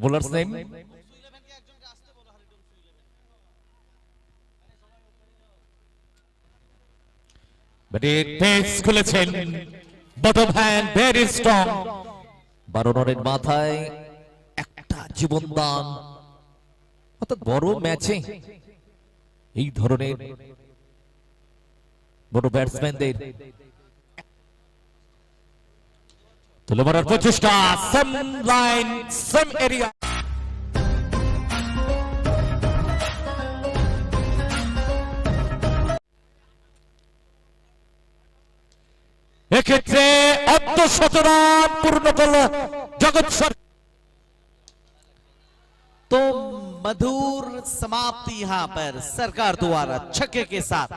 বোলারস name ব্যাটের pace খুলেছেন, bottom hand very strong. 12 রানের মাথায় একটা জীবনদান, অর্থাৎ বড় ম্যাচে এই ধরনের বড় ব্যাটসম্যানদের তুলে মারার প্রচেষ্টা, সেম লাইন সেম এরিয়া। এক্ষেত্রে অর্ধশত রান পূর্ণ করল জগৎ সরকার। तो मधुर समाप्ति यहां पर सरकार द्वारा छक्के के साथ।